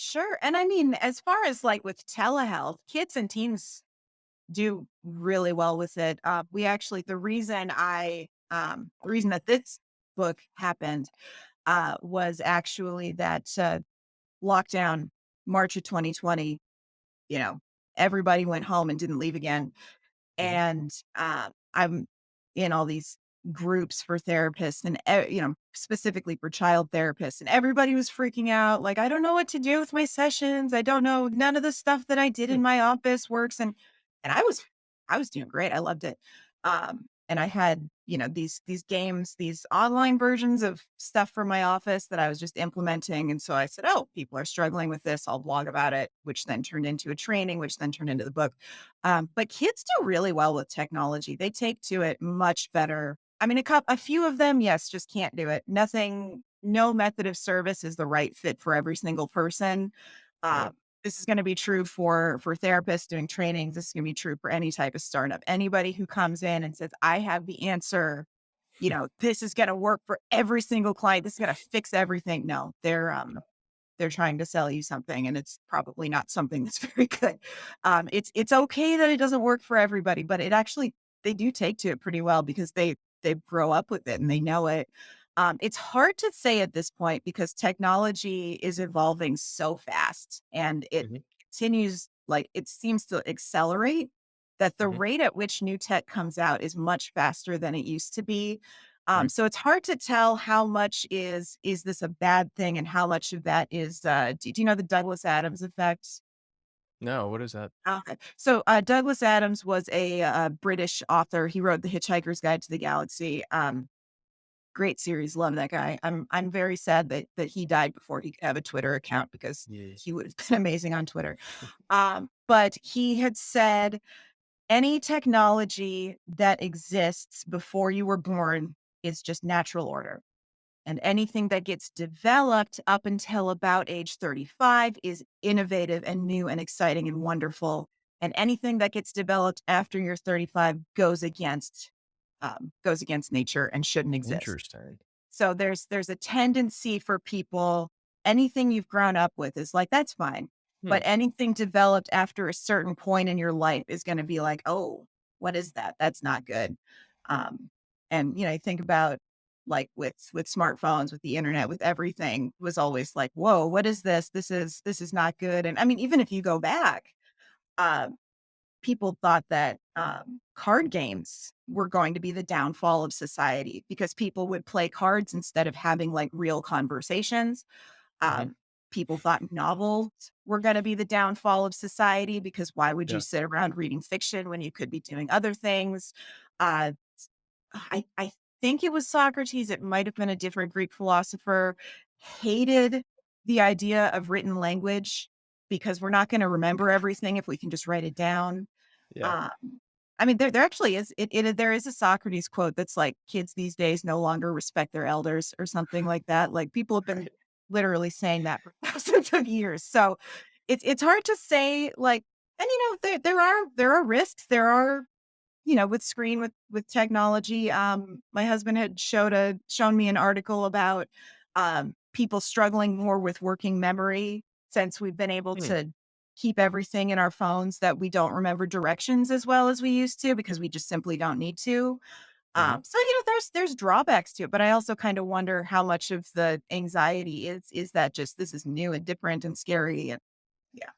Sure. And I mean, as far as like with telehealth, kids and teens do really well with it. We actually, the reason that this book happened was actually that lockdown, March of 2020, you know, everybody went home and didn't leave again. Hmm. And I'm in all these groups for therapists and, specifically for child therapists. And everybody was freaking out. Like, I don't know what to do with my sessions. I don't know. None of the stuff that I did Hmm. in my office works. And I was doing great. I loved it. And I had, these games, these online versions of stuff for my office that I was just implementing. And so I said, oh, people are struggling with this. I'll blog about it, which then turned into a training, which then turned into the book. But kids do really well with technology. They take to it much better. I mean, a few of them, yes, just can't do it. No method of service is the right fit for every single person. Right. Um, this is going to be true for therapists doing trainings. This is going to be true for any type of startup. Anybody who comes in and says, "I have the answer," this is going to work for every single client. This is going to fix everything. No, they're trying to sell you something, and it's probably not something that's very good. It's okay that it doesn't work for everybody, but they do take to it pretty well because they grow up with it and they know it. It's hard to say at this point because technology is evolving so fast and it Hmm. continues like it seems to accelerate that the Hmm. rate at which new tech comes out is much faster than it used to be. Right. So it's hard to tell how much is this a bad thing and how much of that is do you know the Douglas Adams effect? No, what is that? Okay. So Douglas Adams was a British author. He wrote The Hitchhiker's Guide to the Galaxy. Great series. Love that guy. I'm very sad that he died before he could have a Twitter account because Yeah. he would have been amazing on Twitter. But he had said any technology that exists before you were born is just natural order. And anything that gets developed up until about age 35 is innovative and new and exciting and wonderful. And anything that gets developed after you're 35 goes against nature and shouldn't exist. Interesting. So there's a tendency for people, anything you've grown up with is like, that's fine. Hmm. But anything developed after a certain point in your life is going to be like, oh, what is that? That's not good. Um, and you think about like with smartphones, with the internet, with everything was always like, whoa, what is this? This is not good. And I mean, even if you go back, um, people thought that card games were going to be the downfall of society because people would play cards instead of having like real conversations. Hmm. Um, People thought novels were going to be the downfall of society because why would you Yeah. sit around reading fiction when you could be doing other things? Uh, I think it was Socrates. It might have been a different Greek philosopher. Hated the idea of written language because we're not going to remember everything if we can just write it down. Yeah. um, I mean, there actually is there is a Socrates quote that's like, "Kids these days no longer respect their elders," or something like that. Like, people have been Right. literally saying that for thousands of years. So, it's hard to say, like, and, there are risks. There are, with technology. My husband had shown me an article about, people struggling more with working memory since we've been able Hmm. to keep everything in our phones that we don't remember directions as well as we used to because we just simply don't need to. Hmm. So, there's drawbacks to it, but I also kind of wonder how much of the anxiety is that just this is new and different and scary and yeah.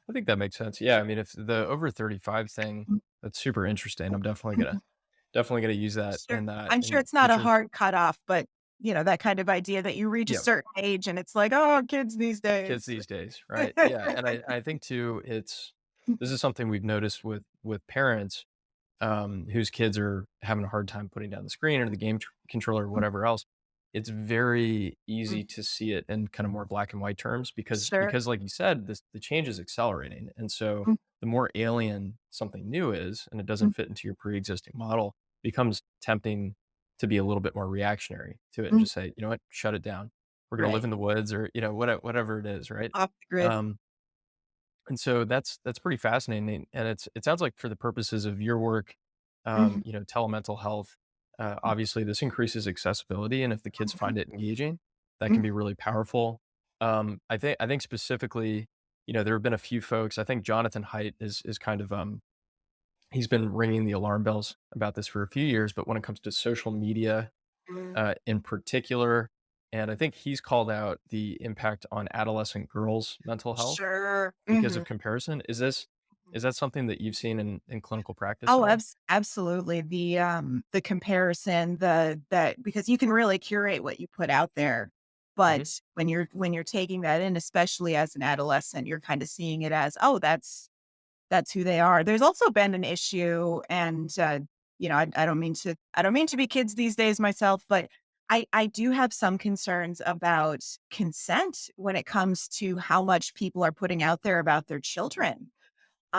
I think that makes sense. Yeah. I mean, if the over 35 thing, that's super interesting. I'm definitely gonna use that Sure. I'm sure in it's not a future. hard cutoff, but, that kind of idea that you reach a Yeah. certain age and it's like, "Oh, kids these Kids days." these days, right? Yeah. And I think too, this is something we've noticed with parents whose kids are having a hard time putting down the screen or the controller or whatever else. It's very easy to see it in kind of more black and white terms Sure. because like you said, the change is accelerating. And so the more alien something new is and it doesn't fit into your pre-existing model, becomes tempting to be a little bit more reactionary to it and just say, you know what, shut it down. We're gonna live Right. in the woods or whatever it is, right? Off the grid. Um, and so that's pretty fascinating, and it sounds like for the purposes of your work, Mhm. telemental health, obviously this increases accessibility, and if the kids find it engaging, that can Mhm. be really powerful. I think specifically, there have been a few folks. I think Jonathan Haidt is kind of he's been ringing the alarm bells about this for a few years, but when it comes to social media, Mm. in particular, and I think he's called out the impact on adolescent girls' mental health Sure. because of Mhm. comparison. Is that something that you've seen in clinical practice at Oh, all? absolutely. The comparison, the that because you can really curate what you put out there, Mhm. but when you're taking that in, especially as an adolescent, you're kind of seeing it as, oh, that's who they are. There's also been an issue, and I don't mean to be kids these days myself, but I do have some concerns about consent when it comes to how much people are putting out there about their children.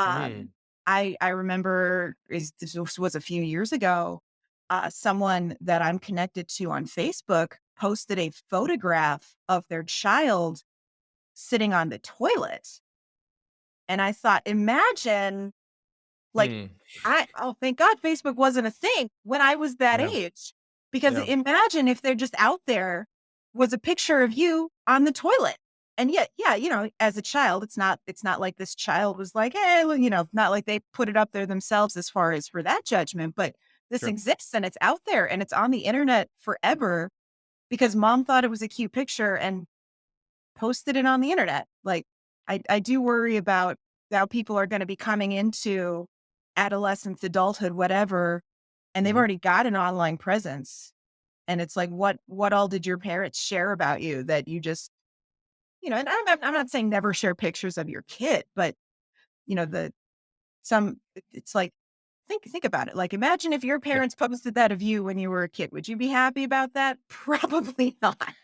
Mm. I remember this was a few years ago. Someone that I'm connected to on Facebook posted a photograph of their child sitting on the toilet, and I thought, imagine like, Hmm. thank God Facebook wasn't a thing when I was that Yeah. age, because Yeah. imagine if they're just out there was a picture of you on the toilet. And yet, yeah, as a child, it's not like this child was like, "Hey," well, not like they put it up there themselves as far as for that judgment, but this Sure. exists and it's out there and it's on the internet forever because mom thought it was a cute picture and posted it on the internet. Like, I do worry about how people are gonna be coming into adolescence, adulthood, whatever, and they've Mhm. already got an online presence. And it's like, what all did your parents share about you that you just and I'm not saying never share pictures of your kid, but, the it's like, think about it. Like, imagine if your Yeah. parents posted that of you when you were a kid. Would you be happy about that? Probably not.